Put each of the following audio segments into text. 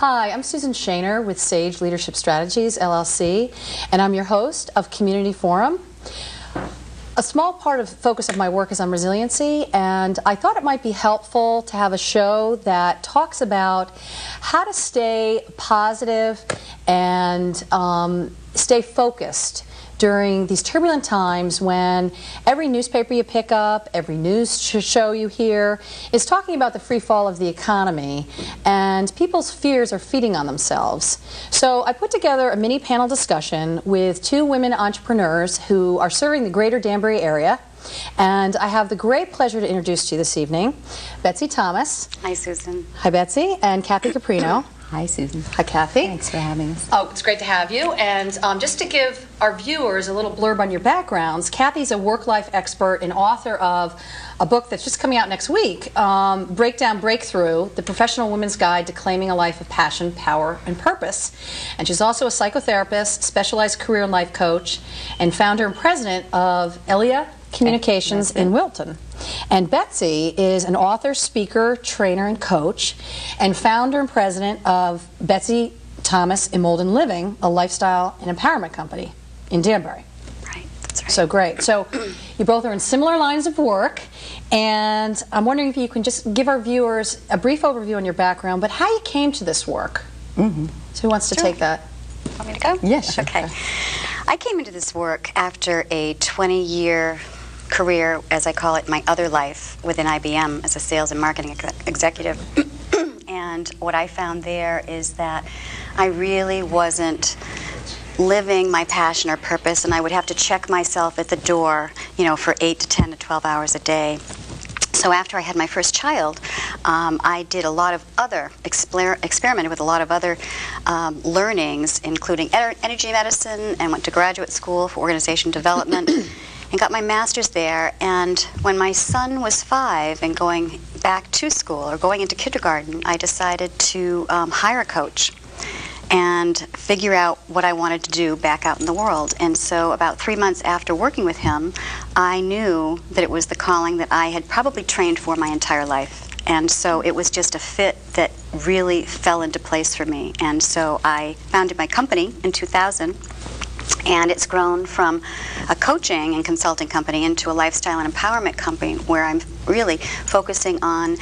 Hi, I'm Susan Shaner with Sage Leadership Strategies, LLC, and I'm your host of Community Forum. A small part of the focus of my work is on resiliency, and I thought it might be helpful to have a show that talks about how to stay positive and stay focused during these turbulent times when every newspaper you pick up, every news show you hear is talking about the free fall of the economy, and people's fears are feeding on themselves. So I put together a mini panel discussion with two women entrepreneurs who are serving the greater Danbury area, and I have the great pleasure to introduce to you this evening Betsy Thomas. Hi, Susan. Hi, Betsy. And Kathy Caprino. Hi, Susan. Hi, Kathy. Thanks for having us. Oh, it's great to have you. And just to give our viewers a little blurb on your backgrounds, Kathy's a work-life expert and author of a book that's just coming out next week, Breakdown Breakthrough, The Professional Woman's Guide to Claiming a Life of Passion, Power, and Purpose. And she's also a psychotherapist, specialized career and life coach, and founder and president of Elia Communications in Wilton. And Betsy is an author, speaker, trainer, and coach, and founder and president of Betsy Thomas Emboldened Living, a lifestyle and empowerment company in Danbury. Right, that's right. So great. So you both are in similar lines of work, and I'm wondering if you can just give our viewers a brief overview on your background, but how you came to this work. So who wants to take that? Want me to go? Yes, sure. Okay. I came into this work after a 20-year career, as I call it, my other life within IBM as a sales and marketing executive. And what I found there is that I really wasn't living my passion or purpose, and I would have to check myself at the door, you know, for 8 to 10 to 12 hours a day. So after I had my first child, I did a lot of other, experimented with a lot of other learnings, including energy medicine, and went to graduate school for organization development, and got my master's there. And when my son was 5 and going back to school, or going into kindergarten, I decided to hire a coach and figure out what I wanted to do back out in the world. And so about 3 months after working with him, I knew that it was the calling that I had probably trained for my entire life. And so it was just a fit that really fell into place for me. And so I founded my company in 2000, and it's grown from a coaching and consulting company into a lifestyle and empowerment company where I'm really focusing on,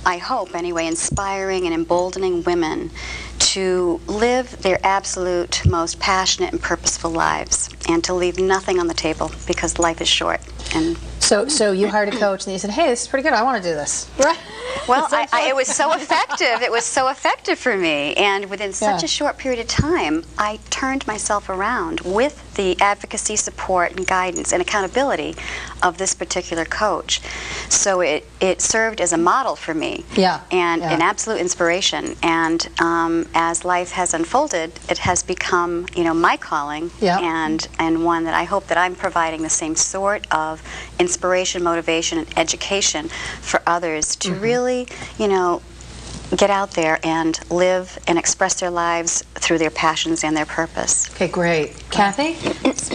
I hope anyway, inspiring and emboldening women to live their absolute most passionate and purposeful lives, and to leave nothing on the table, because life is short. And So you hired a coach and you said, hey, this is pretty good, I want to do this. Right? well, it was so effective. It was so effective for me, and within such a short period of time, I turned myself around with the advocacy, support, and guidance and accountability of this particular coach. So it served as a model for me, and an absolute inspiration. And as life has unfolded, it has become, you know, my calling, and one that I hope that I'm providing the same sort of inspiration, motivation, and education for others to really, you know, get out there and live and express their lives through their passions and their purpose. Okay, great. Kathy?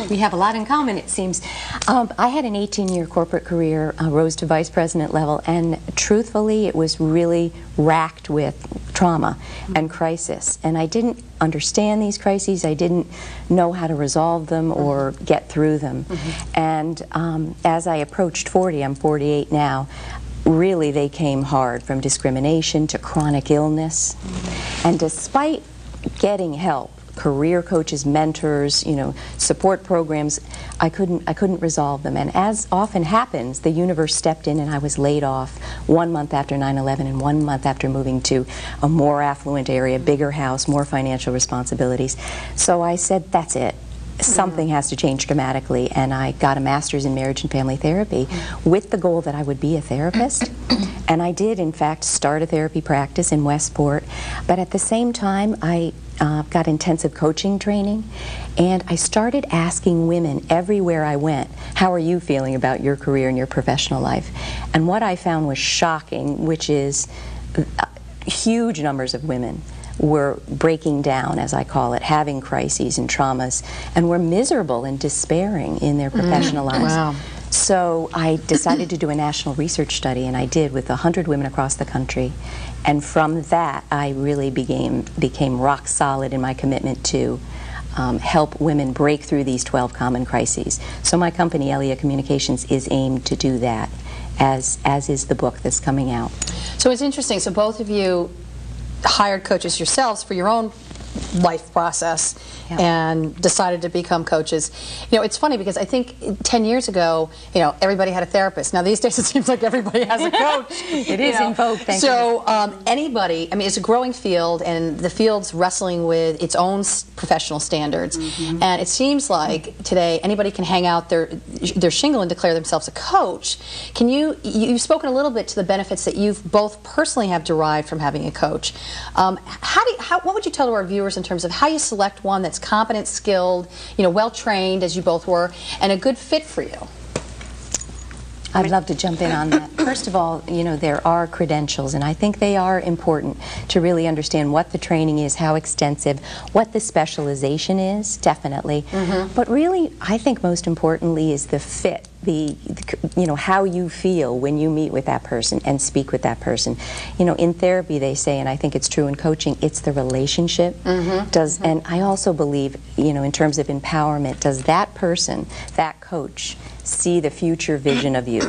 We have a lot in common, it seems. I had an 18-year corporate career, rose to vice president level, and truthfully, it was really racked with trauma and crisis. And I didn't understand these crises. I didn't know how to resolve them or get through them. And as I approached 40, I'm 48 now, really they came hard, from discrimination to chronic illness. And despite getting help, career coaches, mentors, you know, support programs, I couldn't resolve them. And as often happens, the universe stepped in and I was laid off 1 month after 9/11 and 1 month after moving to a more affluent area, bigger house, more financial responsibilities. So I said, that's it. Something has to change dramatically, and I got a master's in marriage and family therapy with the goal that I would be a therapist. And I did, in fact, start a therapy practice in Westport, but at the same time I got intensive coaching training, and I started asking women everywhere I went, how are you feeling about your career and your professional life? And what I found was shocking, which is huge numbers of women were breaking down, as I call it, having crises and traumas, and were miserable and despairing in their professional lives. Wow. So I decided to do a national research study, and I did with 100 women across the country. And from that, I really became rock solid in my commitment to help women break through these 12 common crises. So my company, Elia Communications, is aimed to do that, as is the book that's coming out. So it's interesting. So both of you hired coaches yourselves for your own life process, yeah, and decided to become coaches. You know, it's funny because I think 10 years ago, you know, everybody had a therapist. Now these days it seems like everybody has a coach. It is in vogue, thank you. So anybody, I mean, it's a growing field, and the field's wrestling with its own professional standards. And it seems like today anybody can hang out their shingle and declare themselves a coach. Can you've spoken a little bit to the benefits that you've both personally have derived from having a coach. What would you tell to our viewers in terms of how you select one that's competent, skilled, you know, well trained, as you both were, and a good fit for you? I'd love to jump in on that. First of all, you know, there are credentials, and I think they are important to really understand what the training is, how extensive, what the specialization is, definitely. But really, I think most importantly is the fit, you know, how you feel when you meet with that person and speak with that person. You know, in therapy they say, and I think it's true in coaching, it's the relationship. And I also believe, you know, in terms of empowerment, does that person, that coach, see the future vision of you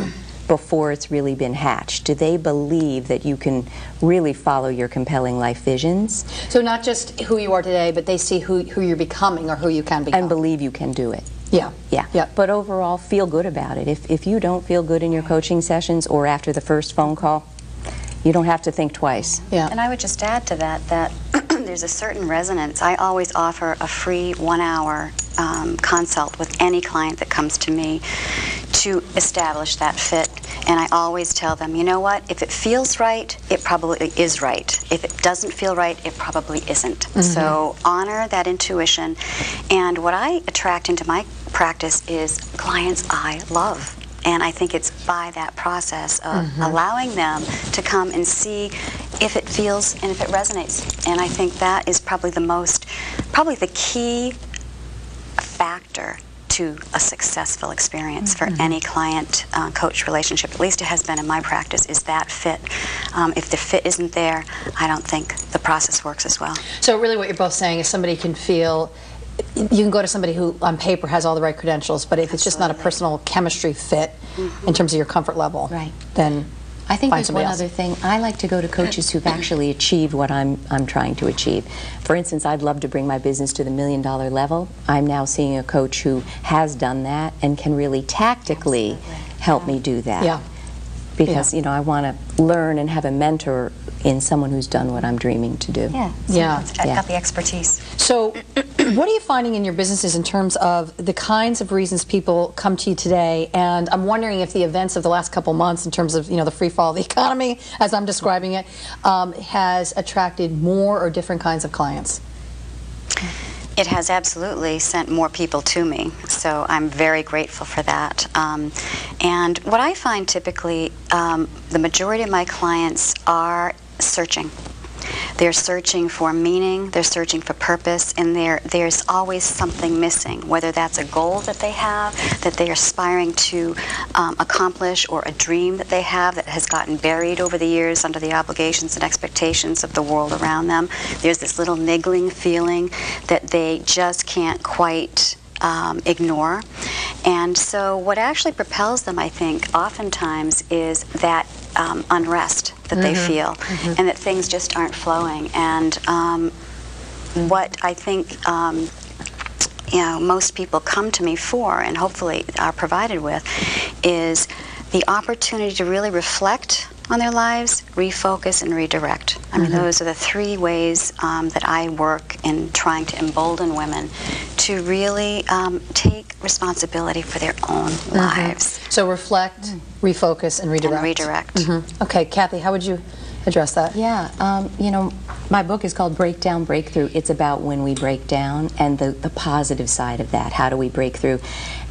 before it's really been hatched? Do they believe that you can really follow your compelling life visions? So not just who you are today, but they see who you're becoming, or who you can become. And believe you can do it. Yeah. Yeah. Yeah. But overall, feel good about it. If you don't feel good in your coaching sessions or after the first phone call, you don't have to think twice. Yeah. And I would just add to that there's a certain resonance. I always offer a free 1-hour consult with any client that comes to me to establish that fit. And I always tell them, you know what, if it feels right, it probably is right. If it doesn't feel right, it probably isn't. So honor that intuition. And what I attract into my practice is clients I love. And I think it's by that process of allowing them to come and see if it feels and if it resonates. And I think that is probably the key factor to a successful experience for any client-coach relationship. At least it has been in my practice, is that fit. If the fit isn't there, I don't think the process works as well. So really what you're both saying is somebody can feel, you can go to somebody who on paper has all the right credentials, but if it's just not a personal chemistry fit in terms of your comfort level, then I think find there's somebody one else. other thing. I like to go to coaches who've actually achieved what I'm trying to achieve. For instance, I'd love to bring my business to the $1 million level. I'm now seeing a coach who has done that and can really tactically help me do that. Yeah. Because, you know, I want to learn and have a mentor in someone who's done what I'm dreaming to do. I've got the expertise. So what are you finding in your businesses in terms of the kinds of reasons people come to you today? And I'm wondering if the events of the last couple months in terms of, you know, the free fall of the economy, as I'm describing it, has attracted more or different kinds of clients? It has absolutely sent more people to me, so I'm very grateful for that. And what I find typically, the majority of my clients are searching. They're searching for meaning, they're searching for purpose, and there's always something missing, whether that's a goal that they have, that they are aspiring to accomplish, or a dream that they have that has gotten buried over the years under the obligations and expectations of the world around them. There's this little niggling feeling that they just can't quite ignore. And so what actually propels them, I think, oftentimes is that unrest that they feel, and that things just aren't flowing. And what I think you know, most people come to me for, and hopefully are provided with, is the opportunity to really reflect on their lives, refocus, and redirect. I mean, those are the three ways that I work in trying to embolden women to really take responsibility for their own lives. So reflect, refocus, and redirect. And redirect. Okay, Kathy, how would you address that? Yeah, you know, my book is called Breakdown, Breakthrough. It's about when we break down and the positive side of that. How do we break through?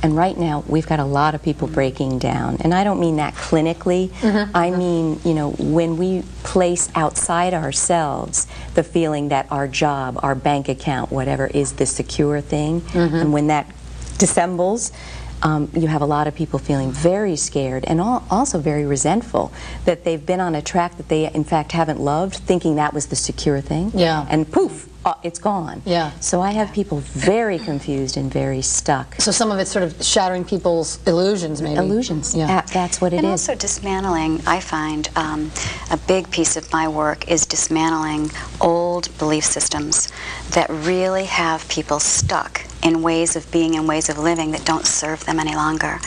And right now, we've got a lot of people breaking down. And I don't mean that clinically. I mean, you know, when we place outside ourselves the feeling that our job, our bank account, whatever, is the secure thing, and when that dissembles, you have a lot of people feeling very scared and also very resentful that they've been on a track that they in fact haven't loved, thinking that was the secure thing, and poof, it's gone. So I have people very confused and very stuck. So some of it's sort of shattering people's illusions, maybe. Illusions, that's what it is. And also dismantling, I find, a big piece of my work is dismantling old belief systems that really have people stuck in ways of being and ways of living that don't serve them any longer.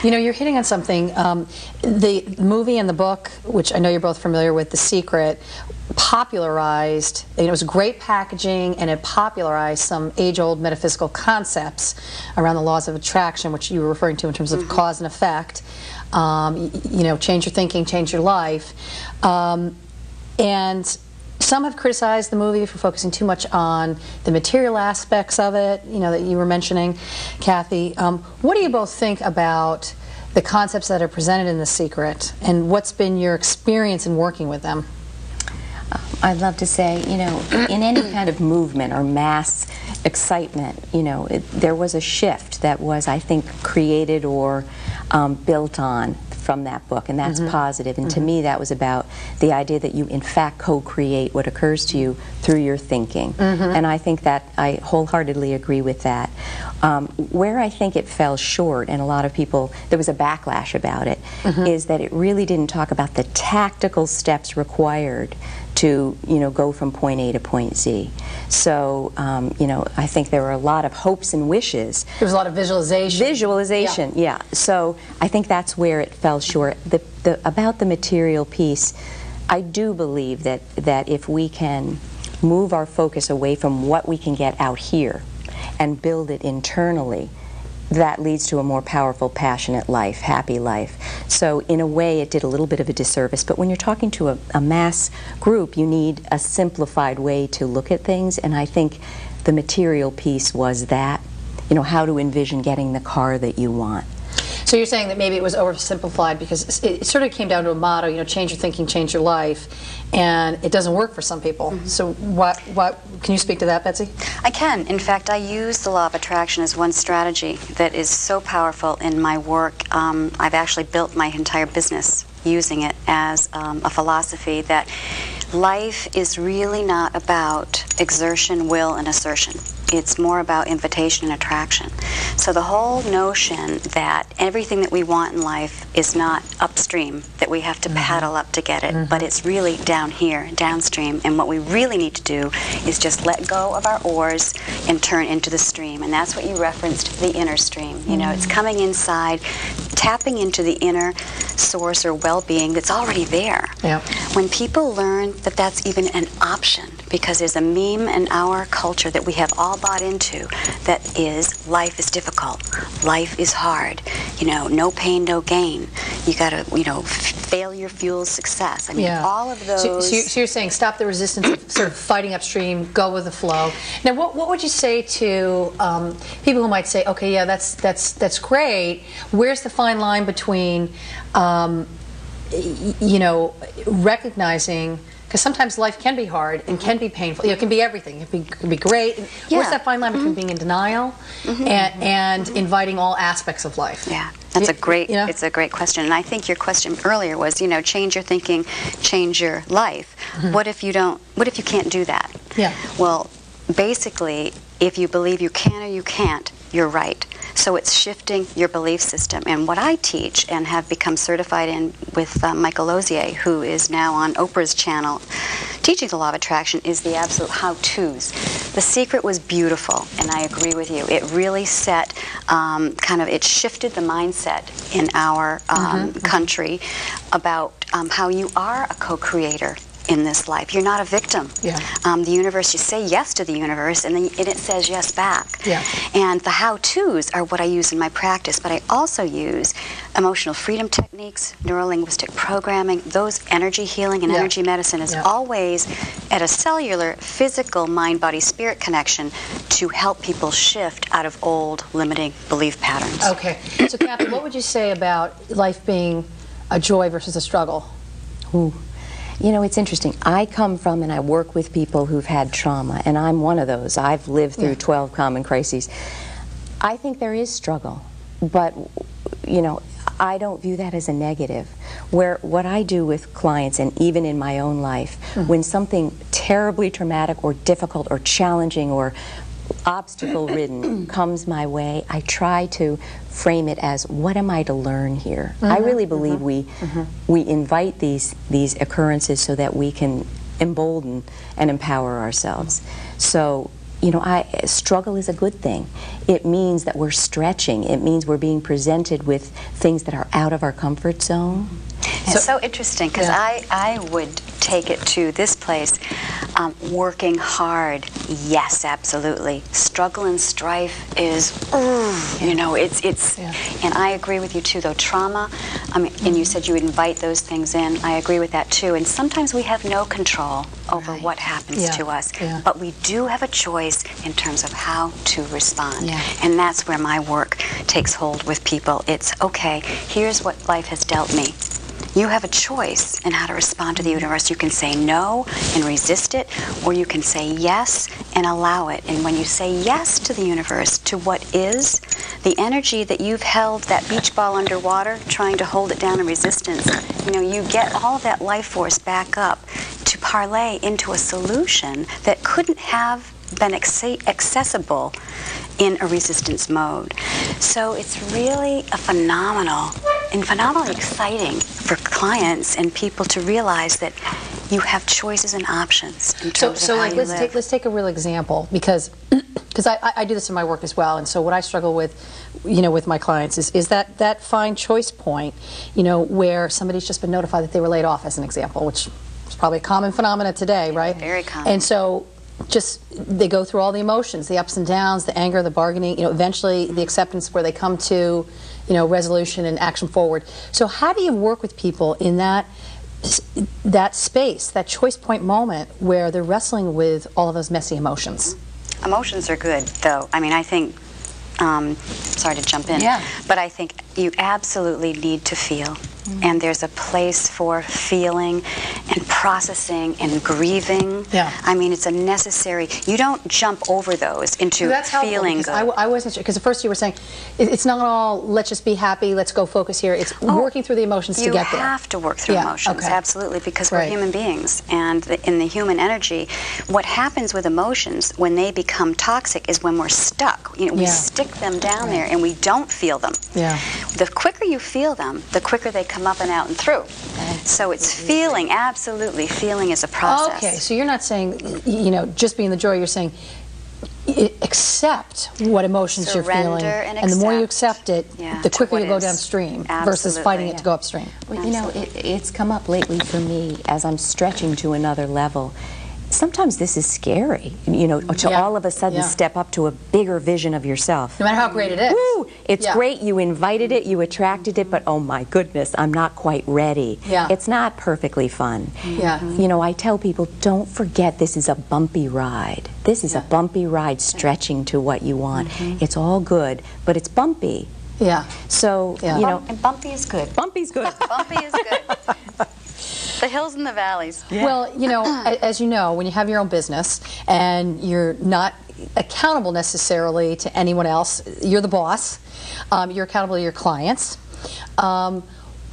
You know, you're hitting on something. The movie and the book, which I know you're both familiar with, The Secret, popularized, it was great packaging, and it popularized some age-old metaphysical concepts around the laws of attraction, which you were referring to in terms of cause and effect. You know, change your thinking, change your life. And some have criticized the movie for focusing too much on the material aspects of it, you know, that you were mentioning, Kathy. What do you both think about the concepts that are presented in The Secret, and what's been your experience in working with them? I'd love to say, you know, in any kind of movement or mass excitement, you know, there was a shift that was, I think, created or built on from that book, and that's positive. And to me, that was about the idea that you, in fact, co-create what occurs to you through your thinking. And I think that I wholeheartedly agree with that. Where I think it fell short, and a lot of people, there was a backlash about it, is that it really didn't talk about the tactical steps required to, you know, go from point A to point Z. So, you know, I think there were a lot of hopes and wishes. There was a lot of visualization. Visualization, yeah. So I think that's where it fell short. About the material piece, I do believe that if we can move our focus away from what we can get out here and build it internally, that leads to a more powerful, passionate life, happy life. So in a way it did a little bit of a disservice, but when you're talking to a mass group, you need a simplified way to look at things, and I think the material piece was that, you know, how to envision getting the car that you want. So you're saying that maybe it was oversimplified because it sort of came down to a motto, you know, change your thinking, change your life, and it doesn't work for some people. So what can you speak to that, Betsy? I can. In fact, I use the law of attraction as one strategy that is so powerful in my work. I've actually built my entire business using it as a philosophy that life is really not about exertion, will, and assertion. It's more about invitation and attraction. So the whole notion that everything that we want in life is not upstream, that we have to paddle up to get it, but it's really down here, downstream, and what we really need to do is just let go of our oars and turn into the stream. And that's what you referenced, the inner stream. You know, it's coming inside, tapping into the inner source or well-being that's already there. When people learn that that's even an option, because there's a meme in our culture that we have all bought into that is, life is difficult, life is hard, you know, no pain, no gain, you gotta, you know, failure fuels success. I mean, all of those. So you're saying stop the resistance of sort of fighting upstream, go with the flow. Now, what would you say to people who might say, okay, yeah, that's great, where's the fine line between you know, recognizing, because sometimes life can be hard and can be painful. You know, it can be everything. It can be great. Where's that fine line between being in denial and inviting all aspects of life? Yeah, that's a great. You know? It's a great question, and I think your question earlier was, you know, change your thinking, change your life. What if you don't? What if you can't do that? Well, basically, if you believe you can or you can't, you're right. So it's shifting your belief system. And what I teach and have become certified in with Michael Lozier, who is now on Oprah's channel, teaching the law of attraction, is the absolute how-tos. The Secret was beautiful, and I agree with you. It really set, it shifted the mindset in our country about how you are a co-creator in this life. You're not a victim. The universe, you say yes to the universe, and then it says yes back. And the how-tos are what I use in my practice, but I also use emotional freedom techniques, neuro-linguistic programming. Those energy healing and energy medicine is always at a cellular, physical, mind, body, spirit connection to help people shift out of old, limiting belief patterns. Okay. So, Kathy, what would you say about life being a joy versus a struggle? Ooh. You know, it's interesting. I come from and I work with people who've had trauma, and I'm one of those. I've lived through 12 common crises. I think there is struggle. but you know, I don't view that as a negative. What I do with clients, and even in my own life, when something terribly traumatic or difficult or challenging or obstacle-ridden comes my way, I try to frame it as, what am I to learn here? I really believe we invite these occurrences so that we can embolden and empower ourselves. So, you know, struggle is a good thing. It means that we're stretching. It means we're being presented with things that are out of our comfort zone. It's so interesting, because I would take it to this place. Working hard, yes, absolutely. Struggle and strife is, you know, it's and I agree with you too, though. Trauma, I mean, and you said you would invite those things in. I agree with that too. And sometimes we have no control over what happens to us, but we do have a choice in terms of how to respond. And that's where my work takes hold with people. It's, okay, here's what life has dealt me. You have a choice in how to respond to the universe. You can say no and resist it, or you can say yes and allow it. And when you say yes to the universe, to what is, the energy that you've held that beach ball underwater, trying to hold it down in resistance, you know, you get all of that life force back up to parlay into a solution that couldn't have been accessible in a resistance mode. So it's really a phenomenally exciting for clients and people to realize that you have choices and options in terms of how you live. Let's take a real example, because I do this in my work as well, and so what I struggle with, you know, with my clients is that fine choice point, you know, where somebody's just been notified that they were laid off, as an example, which is probably a common phenomena today, right? Very common. And so just they go through all the emotions, the ups and downs, the anger, the bargaining, you know, eventually the acceptance where they come to, you know, resolution and action forward. So how do you work with people in that space, that choice point moment where they're wrestling with all of those messy emotions? Emotions are good, though. I mean, I think, sorry to jump in, but I think you absolutely need to feel. And there's a place for feeling and processing and grieving. I mean, it's a necessary, you don't jump over those into feeling good. I wasn't sure, because at first you were saying, it's not all, let's just be happy, let's go focus here. It's working through the emotions to get there. You have to work through emotions, absolutely, because we're human beings. And in the human energy, what happens with emotions when they become toxic is when we're stuck. You know, we stick them down there and we don't feel them. The quicker you feel them, the quicker they come up and out and through. So it's feeling, absolutely. Feeling is a process. Okay, so you're not saying, you know, just being the joy, you're saying accept what emotions you're feeling. And the more you accept it, the quicker you go downstream versus fighting it to go upstream. Well, you know, it's come up lately for me as I'm stretching to another level. Sometimes this is scary, you know, to all of a sudden step up to a bigger vision of yourself. No matter how great it is. Woo! It's great, you invited it, you attracted it, but oh my goodness, I'm not quite ready. It's not perfectly fun. You know, I tell people, don't forget this is a bumpy ride. This is a bumpy ride stretching to what you want. It's all good, but it's bumpy. So, you know. And bumpy is good. Bumpy's good. Bumpy is good. The hills and the valleys. Well, you know, as you know, when you have your own business and you're not accountable necessarily to anyone else, you're the boss, you're accountable to your clients.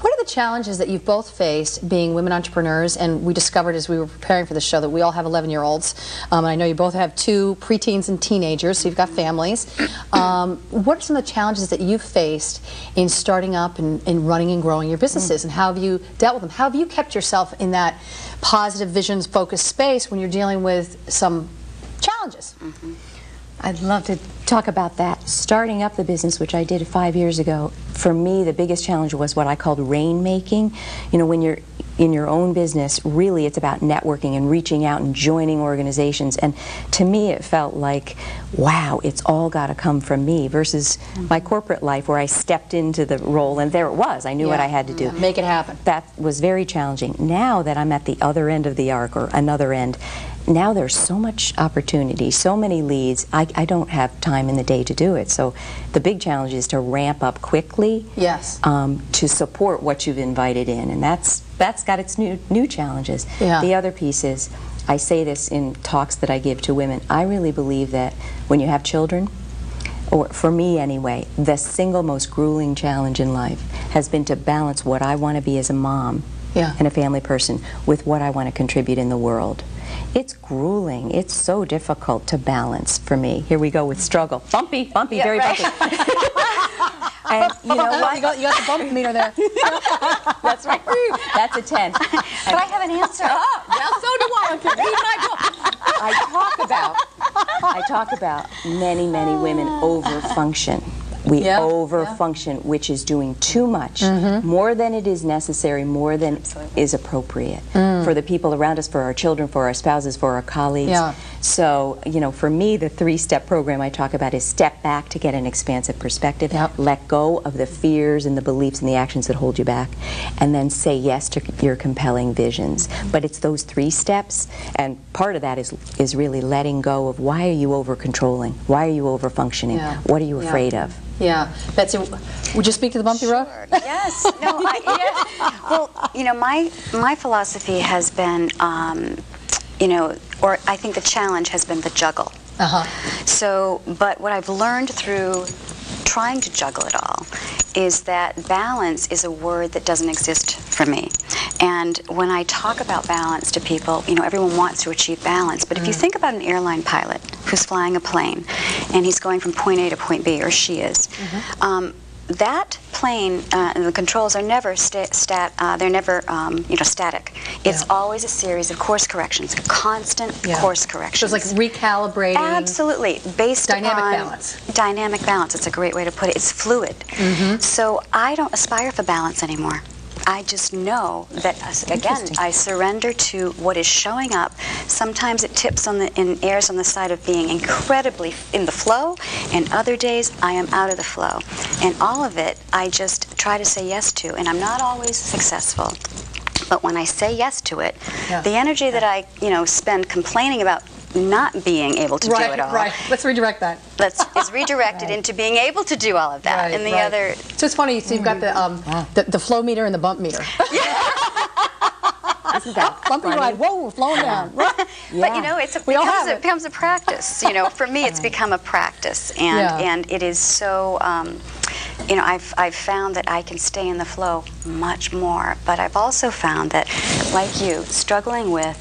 What are the challenges that you've both faced being women entrepreneurs? And we discovered as we were preparing for the show that we all have 11-year-olds. And I know you both have 2 preteens and teenagers, so you've got families. What are some of the challenges that you've faced in starting up and running and growing your businesses? And how have you dealt with them? How have you kept yourself in that positive visions focused space when you're dealing with some challenges? I'd love to talk about that. Starting up the business, which I did 5 years ago, for me the biggest challenge was what I called rainmaking. You know, when you're in your own business, really it's about networking and reaching out and joining organizations. And to me it felt like, wow, it's all got to come from me, versus my corporate life where I stepped into the role and there it was. I knew what I had to do. Make it happen. That was very challenging. Now that I'm at the other end of the arc, or another end, now there's so much opportunity, so many leads, I don't have time in the day to do it. So the big challenge is to ramp up quickly to support what you've invited in, and that's got its new challenges. The other piece is, I say this in talks that I give to women, I really believe that when you have children, or for me anyway, the single most grueling challenge in life has been to balance what I want to be as a mom and a family person with what I want to contribute in the world. It's grueling. It's so difficult to balance for me. Here we go with struggle. Bumpy, bumpy, very bumpy. And you know what? You got the bump meter there. That's right. That's a 10. But I have an answer. Oh, well, so do I. Okay, read my book. I talk about many, many women overfunction. We overfunction, which is doing too much, more than it is necessary, more than is appropriate for the people around us, for our children, for our spouses, for our colleagues. So, you know, for me, the 3-step program I talk about is step back to get an expansive perspective, let go of the fears and the beliefs and the actions that hold you back, and then say yes to your compelling visions. But it's those 3 steps, and part of that is really letting go of why are you over-controlling? Why are you over-functioning? What are you afraid of? Yeah. Betsy, would you speak to the bumpy road? Yes. No, well, you know, my philosophy has been, you know, or I think the challenge has been the juggle. So, but what I've learned through trying to juggle it all is that balance is a word that doesn't exist for me. And when I talk about balance to people, you know, everyone wants to achieve balance. But if you think about an airline pilot who's flying a plane and he's going from point A to point B, or she is, that plane and the controls are never they're never you know, static. It's always a series of course corrections, constant course corrections. So it's like recalibrating. Absolutely, based dynamic on balance. Dynamic balance. It's a great way to put it. It's fluid. So I don't aspire for balance anymore. I just know that, again, I surrender to what is showing up. Sometimes it tips on and airs on the side of being incredibly in the flow, and other days I am out of the flow. And all of it, I just try to say yes to, and I'm not always successful. But when I say yes to it, the energy that I, you know, spend complaining about not being able to do it all. Let's redirect that. Is redirected into being able to do all of that. And the other. So it's funny. So you've got the flow meter and the bump meter. This is that bumpy ride. Whoa, we're flowing down. But you know, it becomes a practice. You know, for me, it's become a practice, and it is so. You know, I've found that I can stay in the flow much more. But I've also found that, like you, struggling with.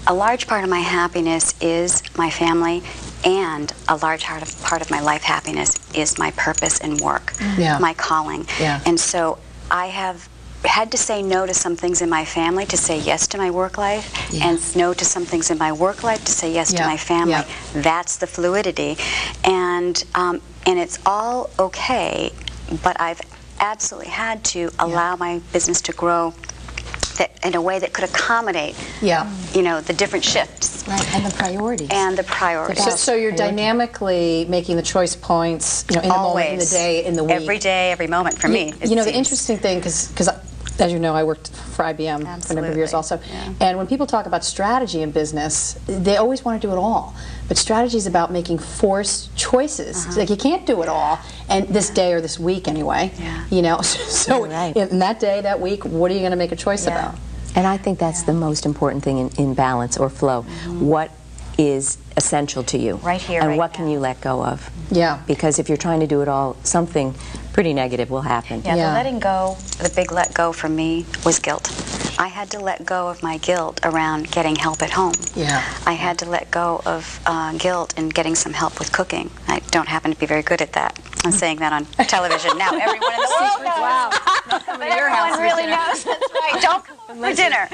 A large part of my happiness is my family, and a large part of my life happiness is my purpose and work, my calling. And so I have had to say no to some things in my family to say yes to my work life, and no to some things in my work life to say yes to my family. That's the fluidity, and it's all okay, but I've absolutely had to allow my business to grow in a way that could accommodate, you know, the different shifts. And the priorities. So you're dynamically making the choice points, you know, in the moment, in the day, in the week. Every day, every moment for me. You know, the interesting thing, because as you know, I worked for IBM for a number of years also. And when people talk about strategy in business, they always want to do it all. But strategy is about making forced choices. It's like you can't do it all, and this day or this week anyway. You know, so in that day, that week, what are you going to make a choice about? And I think that's the most important thing in balance or flow. What is essential to you? Right here, and what can you let go of? Because if you're trying to do it all, something pretty negative will happen. The letting go, the big let go for me was guilt. I had to let go of my guilt around getting help at home. I had to let go of guilt in getting some help with cooking. I don't happen to be very good at that. I'm saying that on television now. Everyone in the world knows. Wow. But everyone really knows. That's right. Don't come for dinner.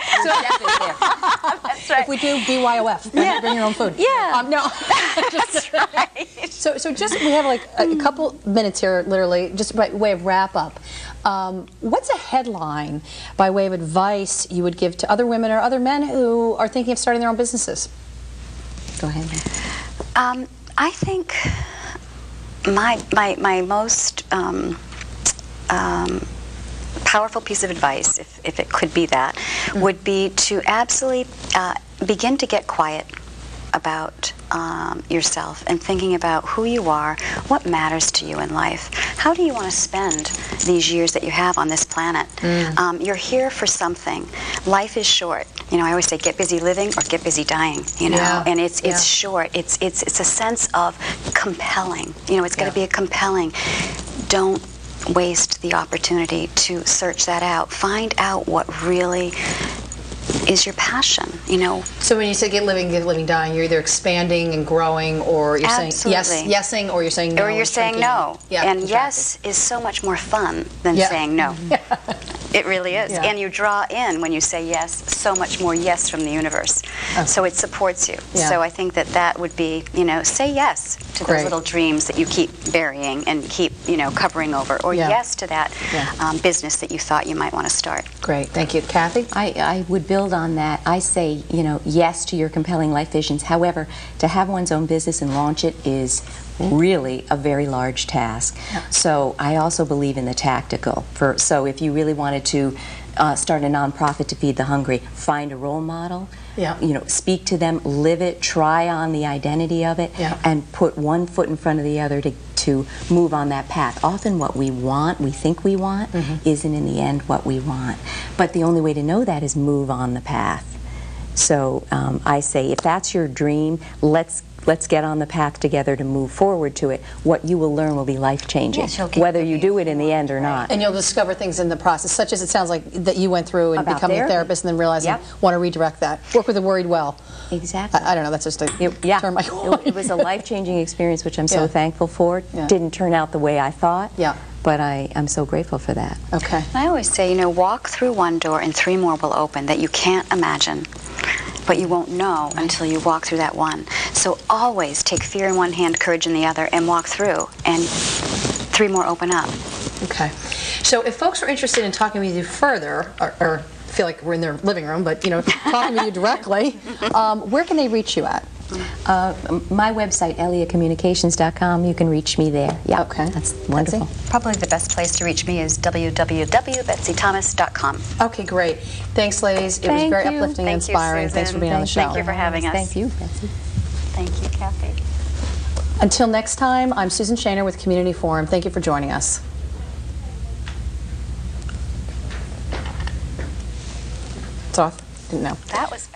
That's right. If we do BYOF, bring your own food. No. That's right. So just, we have like a couple minutes here, literally, just by way of wrap up. What's a headline by way of advice you would give to other women or other men who are thinking of starting their own businesses? Go ahead. I think my most powerful piece of advice, if it could be that, would be to absolutely begin to get quiet about yourself and thinking about who you are, what matters to you in life. How do you want to spend these years that you have on this planet? You're here for something. Life is short. You know, I always say, get busy living or get busy dying. You know, and it's short. It's a sense of compelling. You know, it's got to be a compelling. Don't waste the opportunity to search that out. Find out what really is your passion, you know. So when you say get living, dying, you're either expanding and growing, or you're saying yesing, or you're saying no. Or you're saying no. Yeah, and exactly. Yes is so much more fun than saying no. It really is. And you draw in, when you say yes, so much more yes from the universe. So it supports you. So I think that that would be, you know, say yes to those little dreams that you keep burying and keep, you know, covering over, or yes to that business that you thought you might want to start. Great, thank you. Kathy? I would build on that. I say, you know, yes to your compelling life visions. However, to have one's own business and launch it is really a very large task. So I also believe in the tactical. So if you really wanted to start a nonprofit to feed the hungry, find a role model, you know, speak to them, live it, try on the identity of it, and put one foot in front of the other to move on that path. Often what we want, we think we want, isn't in the end what we want. But the only way to know that is move on the path. So I say, if that's your dream, let's get on the path together to move forward to it. What you will learn will be life-changing, whether you do it in the end or not. And you'll discover things in the process, such as it sounds like that you went through and becoming a therapist and then realizing, want to redirect that. Work with the worried well. Exactly. I don't know, that's just a term I coined. It was a life-changing experience, which I'm so thankful for. Didn't turn out the way I thought. But I'm so grateful for that. Okay. I always say, you know, walk through one door and 3 more will open that you can't imagine. But you won't know until you walk through that one. So always take fear in one hand, courage in the other, and walk through, and 3 more open up. Okay. So if folks are interested in talking with you further, or feel like we're in their living room, but, you know, talking with you directly, where can they reach you at? My website, eliacommunications.com, you can reach me there. Okay. That's wonderful. Betsy? Probably the best place to reach me is www.betsythomas.com. Okay, great. Thanks, ladies. It was very uplifting and inspiring. Thanks for being on the show. Thank you for having us. Thank you, Betsy. Thank you, Kathy. Until next time, I'm Susan Shaner with Community Forum. Thank you for joining us. It's off? Didn't know. That was